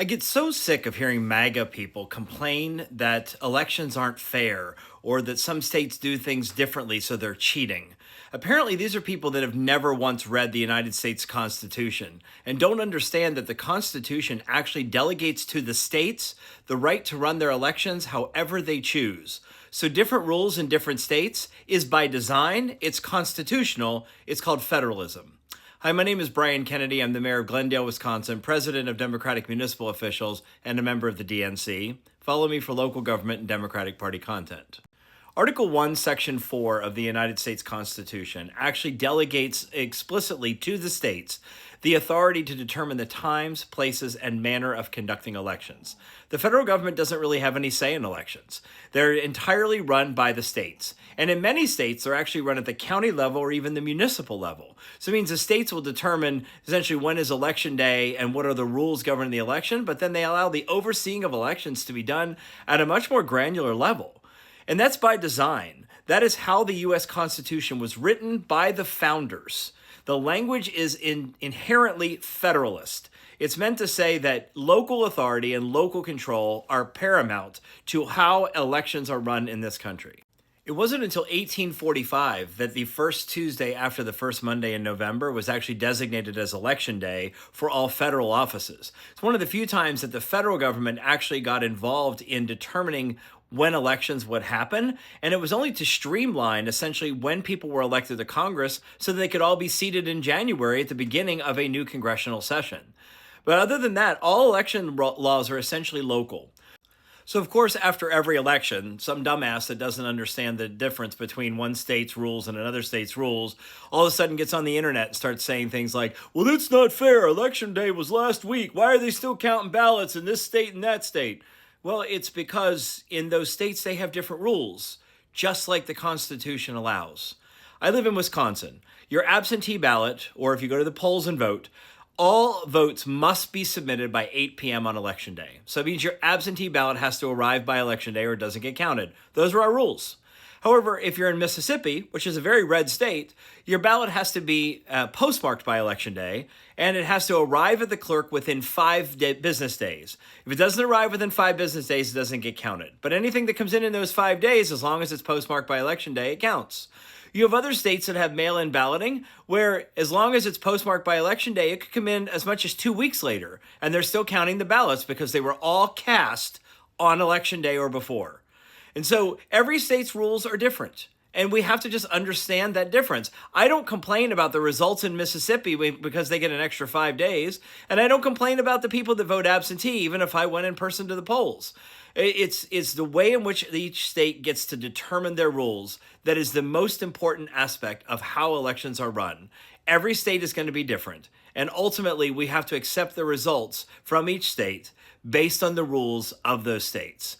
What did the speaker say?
I get so sick of hearing MAGA people complain that elections aren't fair or that some states do things differently, so they're cheating. Apparently, these are people that have never once read the United States Constitution and don't understand that the Constitution actually delegates to the states the right to run their elections however they choose. So, different rules in different states is by design, it's constitutional, it's called federalism. Hi, my name is Brian Kennedy. I'm the mayor of Glendale, Wisconsin, president of Democratic Municipal Officials, and a member of the DNC. Follow me for local government and Democratic Party content. Article 1, Section 4 of the United States Constitution actually delegates explicitly to the states the authority to determine the times, places, and manner of conducting elections. The federal government doesn't really have any say in elections. They're entirely run by the states. And in many states, they're actually run at the county level or even the municipal level. So it means the states will determine essentially when is election day and what are the rules governing the election, but then they allow the overseeing of elections to be done at a much more granular level. And that's by design. That is how the U.S. Constitution was written by the founders. The language is inherently federalist. It's meant to say that local authority and local control are paramount to how elections are run in this country. It wasn't until 1845 that the first Tuesday after the first Monday in November was actually designated as Election Day for all federal offices. It's one of the few times that the federal government actually got involved in determining when elections would happen, and it was only to streamline essentially when people were elected to Congress so that they could all be seated in January at the beginning of a new congressional session. But other than that, all election laws are essentially local. So, of course, after every election, some dumbass that doesn't understand the difference between one state's rules and another state's rules all of a sudden gets on the internet and starts saying things like, well, that's not fair. Election day was last week. Why are they still counting ballots in this state and that state? Well, it's because in those states they have different rules, just like the Constitution allows. I live in Wisconsin. Your absentee ballot, or if you go to the polls and vote, all votes must be submitted by 8 p.m. on Election Day. So it means your absentee ballot has to arrive by Election Day or it doesn't get counted. Those are our rules. However, if you're in Mississippi, which is a very red state, your ballot has to be postmarked by Election Day, and it has to arrive at the clerk within 5 business days. If it doesn't arrive within 5 business days, it doesn't get counted. But anything that comes in those 5 days, as long as it's postmarked by Election Day, it counts. You have other states that have mail-in balloting where as long as it's postmarked by Election Day, it could come in as much as 2 weeks later, and they're still counting the ballots because they were all cast on Election Day or before. And so every state's rules are different, and we have to just understand that difference. I don't complain about the results in Mississippi because they get an extra 5 days, and I don't complain about the people that vote absentee, even if I went in person to the polls. It's the way in which each state gets to determine their rules that is the most important aspect of how elections are run. Every state is going to be different, and ultimately we have to accept the results from each state based on the rules of those states.